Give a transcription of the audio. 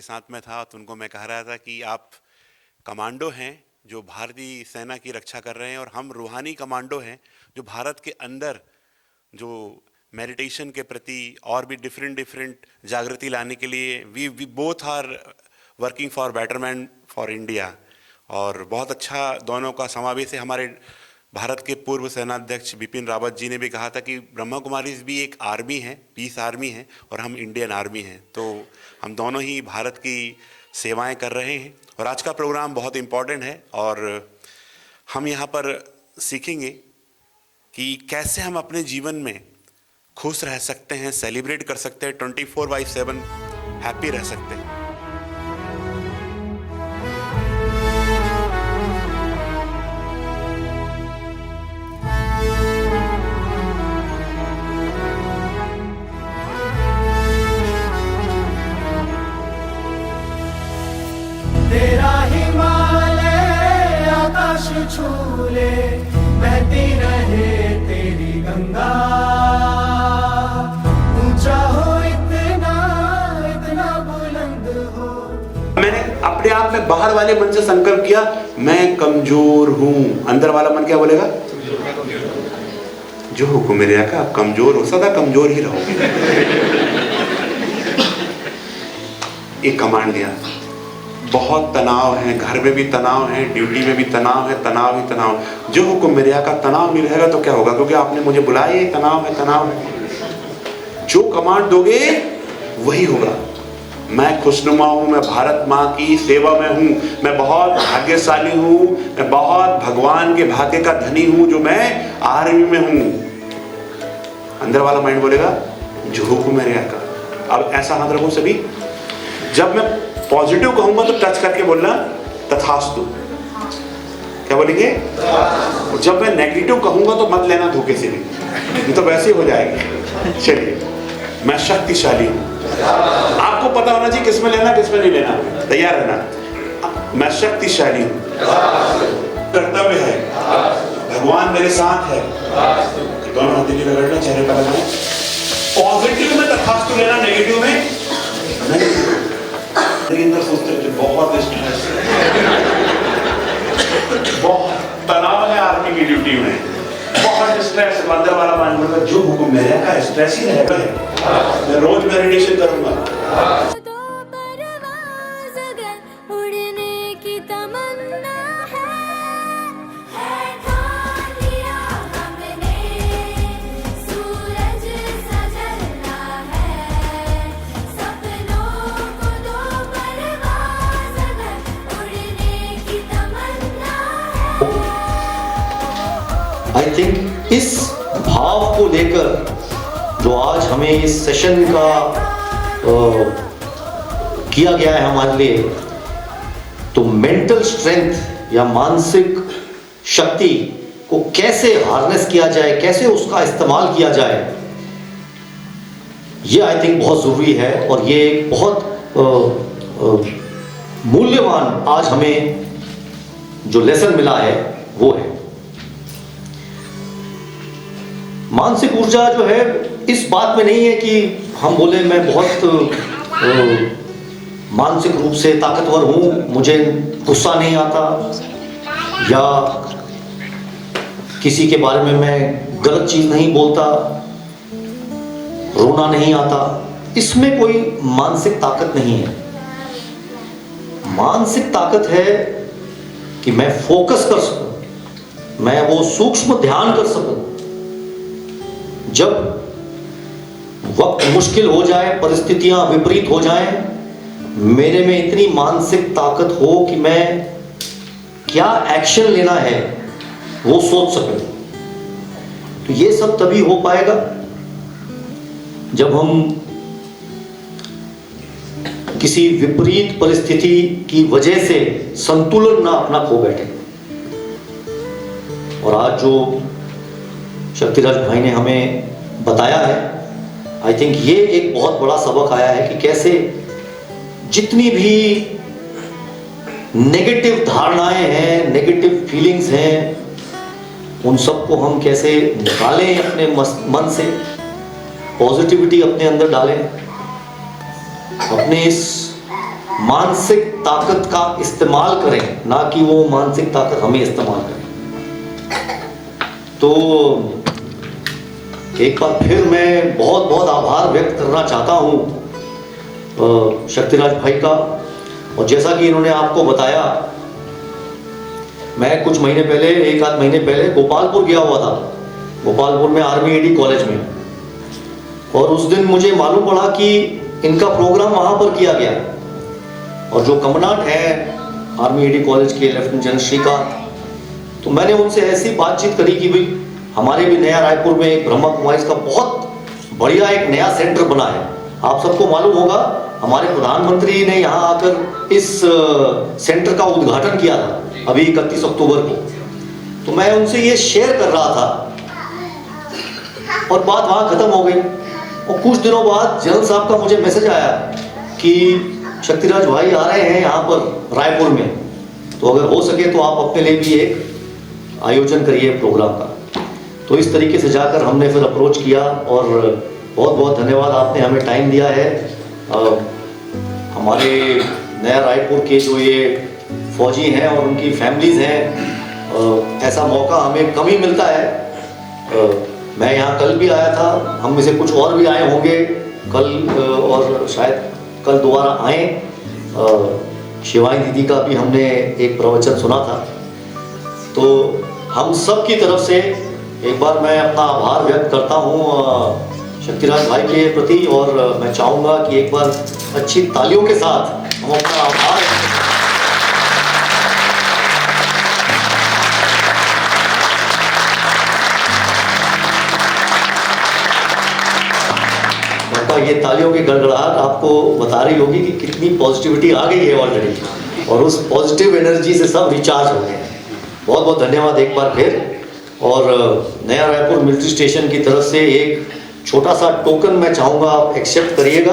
के साथ में था तो उनको मैं कह रहा था कि आप कमांडो हैं जो भारतीय सेना की रक्षा कर रहे हैं, और हम रूहानी कमांडो हैं जो भारत के अंदर जो मेडिटेशन के प्रति और भी डिफरेंट जागृति लाने के लिए we both are working for betterment for India. और बहुत अच्छा दोनों का समावेश है। हमारे भारत के पूर्व सेनाध्यक्ष बिपिन रावत जी ने भी कहा था कि ब्रह्मा कुमारीज भी एक आर्मी है, पीस आर्मी है, और हम इंडियन आर्मी हैं। तो हम दोनों ही भारत की सेवाएं कर रहे हैं। और आज का प्रोग्राम बहुत इम्पोर्टेंट है और हम यहाँ पर सीखेंगे कि कैसे हम अपने जीवन में खुश रह सकते हैं, सेलिब्रेट कर सकते हैं, 24/7 हैप्पी रह सकते हैं। तेरा हिमालय आकाश छूले, बहती रहे तेरी गंगा। ऊंचा हो इतना, इतना बुलंद हो। मैंने अपने आप में बाहर वाले मन से संकल्प किया, मैं कमजोर हूं। अंदर वाला मन क्या बोलेगा? जो हुक्म मेरे आका, आप कमजोर हो, सदा कमजोर ही रहोगे। एक कमांड दिया। बहुत तनाव है, घर में भी तनाव है, ड्यूटी में भी तनाव है, तनाव ही तनाव। जो हुक्म मेरे आका, तनाव नहीं रहेगा तो क्या होगा? क्योंकि आपने मुझे बुलाया, ये तनाव है, तनाव है। जो कमांड दोगे वही होगा। मैं खुशनुमा हूं, मैं भारत माँ की सेवा में हूं, मैं बहुत भाग्यशाली हूं, मैं बहुत भगवान के भाग्य का धनी हूं जो मैं आर्मी में हूं। अंदर वाला माइंड बोलेगा जो हुक्म मेरे आका। अब ऐसा हाथ रखो सभी, जब मैं पॉजिटिव कहूंगा तो टच करके बोलना तथास्तु। क्या बोलेंगे? जब मैं नेगेटिव कहूंगा तो मत लेना धोखे से भी, ये तो वैसे ही हो जाएगा। चलिए, मैं शक्तिशाली हूं। आपको पता होना चाहिए किसमें लेना किसमें नहीं लेना, तैयार रहना। मैं शक्तिशाली हूं, कर्तव्य है, भगवान मेरे साथ है। दोनों हाथ नीचे रगड़ना, चेहरे पर लगाना। पॉजिटिव में तथास्तु लेना, नेगेटिव में नहीं। अंदर सोचते थे बहुत स्ट्रेस है, बहुत तनाव है आर्मी की ड्यूटी में, बहुत स्ट्रेस। अंदर वाला मान बोलता जो हुक्म मेरे का स्ट्रेस ही रहेगा। मैं रोज मेडिटेशन करूंगा। आई थिंक इस भाव को लेकर जो आज हमें इस सेशन का किया गया है हमारे लिए, तो मेंटल स्ट्रेंथ या मानसिक शक्ति को कैसे हार्नेस किया जाए, कैसे उसका इस्तेमाल किया जाए, ये आई थिंक बहुत ज़रूरी है। और ये एक बहुत मूल्यवान आज हमें जो लेसन मिला है वो है। मानसिक ऊर्जा जो है इस बात में नहीं है कि हम बोले मैं बहुत मानसिक रूप से ताकतवर हूं, मुझे गुस्सा नहीं आता, या किसी के बारे में मैं गलत चीज नहीं बोलता, रोना नहीं आता। इसमें कोई मानसिक ताकत नहीं है। मानसिक ताकत है कि मैं फोकस कर सकूं, मैं वो सूक्ष्म ध्यान कर सकूं। जब वक्त मुश्किल हो जाए, परिस्थितियां विपरीत हो जाएं, मेरे में इतनी मानसिक ताकत हो कि मैं क्या एक्शन लेना है वो सोच सकूं। तो ये सब तभी हो पाएगा जब हम किसी विपरीत परिस्थिति की वजह से संतुलन ना अपना खो बैठे। और आज जो शक्तिराज भाई ने हमें बताया है, आई थिंक ये एक बहुत बड़ा सबक आया है कि कैसे जितनी भी नेगेटिव धारणाएं हैं, नेगेटिव फीलिंग्स हैं, उन सबको हम कैसे निकालें अपने मन से, पॉजिटिविटी अपने अंदर डालें, अपने इस मानसिक ताकत का इस्तेमाल करें, ना कि वो मानसिक ताकत हमें इस्तेमाल करें। तो एक बार फिर मैं बहुत बहुत आभार व्यक्त करना चाहता हूँ शक्तिराज भाई का। और जैसा कि इन्होंने आपको बताया, मैं कुछ महीने पहले, एक आध महीने पहले गोपालपुर गया हुआ था, गोपालपुर में आर्मी एडी कॉलेज में। और उस दिन मुझे मालूम पड़ा कि इनका प्रोग्राम वहाँ पर किया गया। और जो कमांडेंट हैं आर्मी एडी कॉलेज के, लेफ्टिनेंट जनरल श्रीकांत, तो मैंने उनसे ऐसी बातचीत करी कि भाई हमारे भी नया रायपुर में एक ब्रह्मा कुमारीज का बहुत बढ़िया एक नया सेंटर बना है। आप सबको मालूम होगा, हमारे प्रधानमंत्री ने यहाँ आकर इस सेंटर का उद्घाटन किया था अभी 31 अक्टूबर को। तो मैं उनसे ये शेयर कर रहा था और बात वहाँ खत्म हो गई। और कुछ दिनों बाद जनरल साहब का मुझे मैसेज आया कि शक्तिराज भाई आ रहे हैं यहाँ पर रायपुर में, तो अगर हो सके तो आप अपने लिए भी एक आयोजन करिए प्रोग्राम का। तो इस तरीके से जाकर हमने फिर अप्रोच किया और बहुत बहुत धन्यवाद, आपने हमें टाइम दिया है। हमारे नया रायपुर के जो ये फौजी हैं और उनकी फैमिलीज हैं, ऐसा मौका हमें कम ही मिलता है। मैं यहाँ कल भी आया था, हम में से कुछ और भी आए होंगे कल, और शायद कल दोबारा आए। शिवानी दीदी का भी हमने एक प्रवचन सुना था। तो हम सब की तरफ से एक बार मैं अपना आभार व्यक्त करता हूँ शक्तिराज भाई के प्रति, और मैं चाहूँगा कि एक बार अच्छी तालियों के साथ हम अपना आभार। ये तालियों की गड़गड़ाहट आपको बता रही होगी कि कितनी पॉजिटिविटी आ गई है ऑलरेडी, और उस पॉजिटिव एनर्जी से सब रिचार्ज हो गए हैं। बहुत बहुत धन्यवाद एक बार फिर। और नया रायपुर मिलिट्री स्टेशन की तरफ से एक छोटा सा टोकन मैं चाहूँगा आप एक्सेप्ट करिएगा।